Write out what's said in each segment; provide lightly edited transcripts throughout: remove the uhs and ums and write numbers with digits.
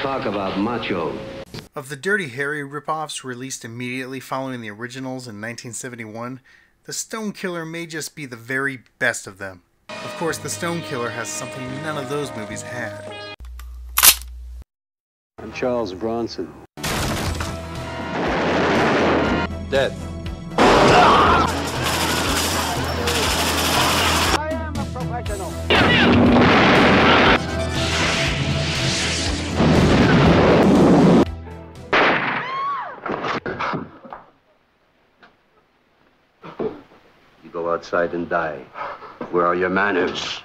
Talk about macho. Of the Dirty Harry ripoffs released immediately following the originals in 1971, the Stone Killer may just be the very best of them. Of course, the Stone Killer has something none of those movies had. I'm Charles Bronson. Dead. I am a professional. You go outside and die. Where are your manners?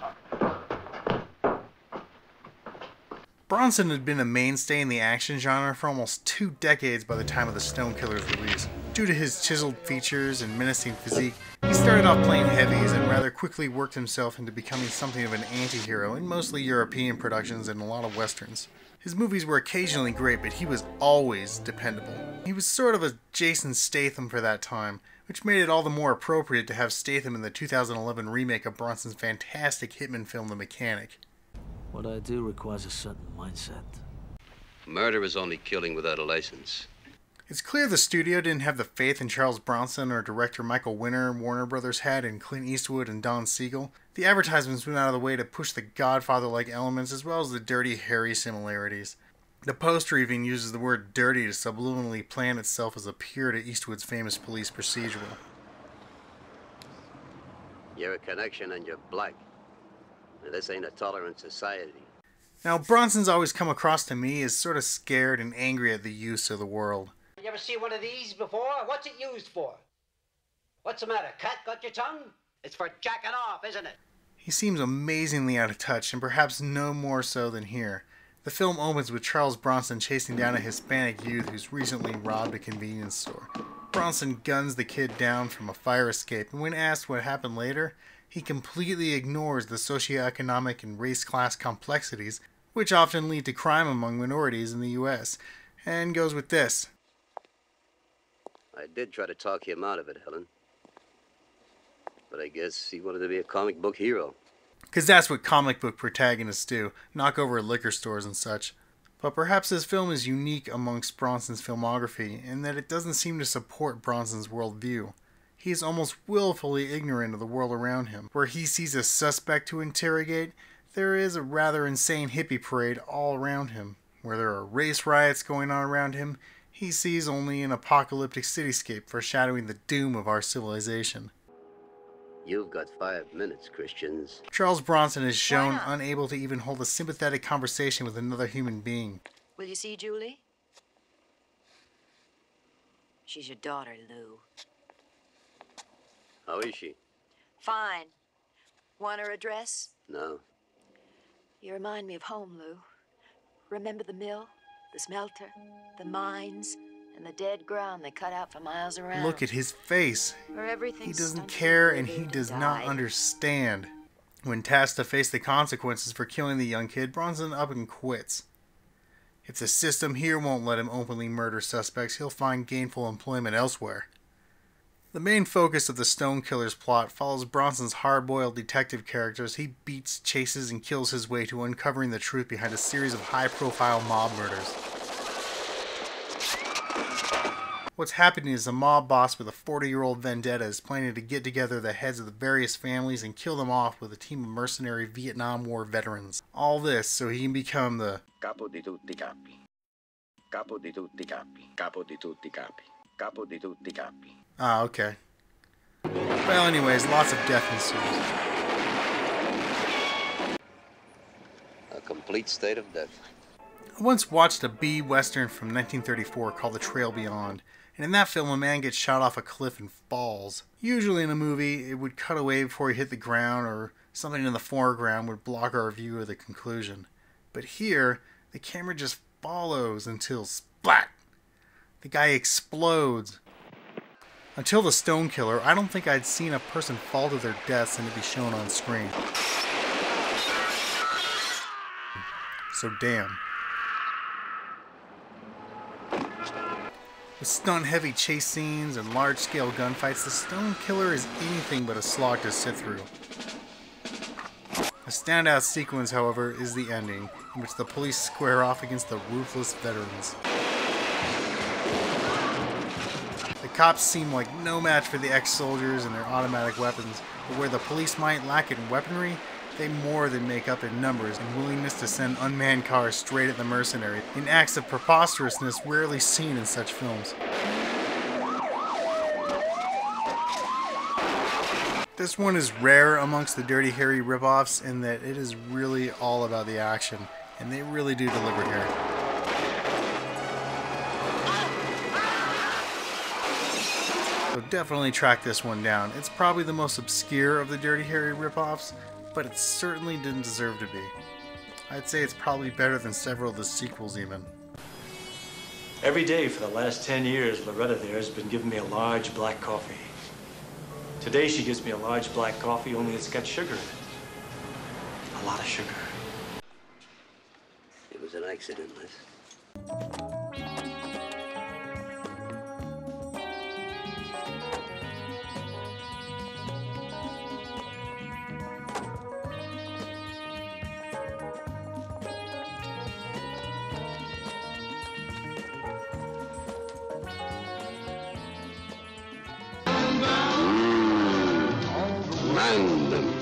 Bronson had been a mainstay in the action genre for almost 2 decades by the time of the Stone Killer's release. Due to his chiseled features and menacing physique, he started off playing heavies and rather quickly worked himself into becoming something of an anti-hero in mostly European productions and a lot of westerns. His movies were occasionally great, but he was always dependable. He was sort of a Jason Statham for that time, which made it all the more appropriate to have Statham in the 2011 remake of Bronson's fantastic hitman film The Mechanic. What I do requires a certain mindset. Murder is only killing without a license. It's clear the studio didn't have the faith in Charles Bronson or director Michael Winner Warner Brothers had in Clint Eastwood and Don Siegel. The advertisements went out of the way to push the Godfather-like elements as well as the Dirty Harry similarities. The poster even uses the word dirty to subliminally plant itself as a peer to Eastwood's famous police procedural. You're a connection and you're black. Now, this ain't a tolerant society. Now, Bronson's always come across to me as sort of scared and angry at the use of the world. You ever see one of these before? What's it used for? What's the matter? Cat got your tongue? It's for jacking off, isn't it? He seems amazingly out of touch, and perhaps no more so than here. The film opens with Charles Bronson chasing down a Hispanic youth who's recently robbed a convenience store. Bronson guns the kid down from a fire escape, and when asked what happened later, he completely ignores the socioeconomic and race-class complexities which often lead to crime among minorities in the U.S., and goes with this. I did try to talk him out of it, Helen. But I guess he wanted to be a comic book hero. Because that's what comic book protagonists do, knock over liquor stores and such. But perhaps this film is unique amongst Bronson's filmography in that it doesn't seem to support Bronson's worldview. He is almost willfully ignorant of the world around him. Where he sees a suspect to interrogate, there is a rather insane hippie parade all around him. Where there are race riots going on around him, he sees only an apocalyptic cityscape foreshadowing the doom of our civilization. You've got 5 minutes, Christians. Charles Bronson is shown unable to even hold a sympathetic conversation with another human being. Will you see Julie? She's your daughter, Lou. How is she? Fine. Want her address? No. You remind me of home, Lou. Remember the mill, the smelter, the mines, and the dead ground they cut out for miles around? Look at his face. Where everything He doesn't stunted care and and he withered does and not died. understand. When tasked to face the consequences for killing the young kid, Bronson up and quits. If the system here won't let him openly murder suspects, he'll find gainful employment elsewhere. The main focus of the Stone Killer's plot follows Bronson's hard-boiled detective character as he beats, chases, and kills his way to uncovering the truth behind a series of high-profile mob murders. What's happening is a mob boss with a 40-year-old vendetta is planning to get together the heads of the various families and kill them off with a team of mercenary Vietnam War veterans. All this so he can become the Capo di tutti capi. Capo di tutti capi. Capo di tutti capi. Capo di tutti capi. Ah, okay. Well, anyways, lots of death ensues. A complete state of death. I once watched a B-Western from 1934 called The Trail Beyond, and in that film a man gets shot off a cliff and falls. Usually in a movie, it would cut away before he hit the ground, or something in the foreground would block our view of the conclusion. But here, the camera just follows until splat! The guy explodes. Until the Stone Killer, I don't think I'd seen a person fall to their deaths and to be shown on screen. So damn. With stunt-heavy chase scenes and large-scale gunfights, the Stone Killer is anything but a slog to sit through. A standout sequence, however, is the ending, in which the police square off against the ruthless veterans. The cops seem like no match for the ex-soldiers and their automatic weapons, but where the police might lack in weaponry, they more than make up in numbers and willingness to send unmanned cars straight at the mercenaries, in acts of preposterousness rarely seen in such films. This one is rare amongst the Dirty Harry ripoffs in that it is really all about the action, and they really do deliver here. So definitely track this one down. It's probably the most obscure of the Dirty Harry ripoffs, but it certainly didn't deserve to be. I'd say it's probably better than several of the sequels even. Every day for the last 10 years, Loretta there has been giving me a large black coffee. Today she gives me a large black coffee, only it's got sugar in it. A lot of sugar. It was an accident, miss. Random.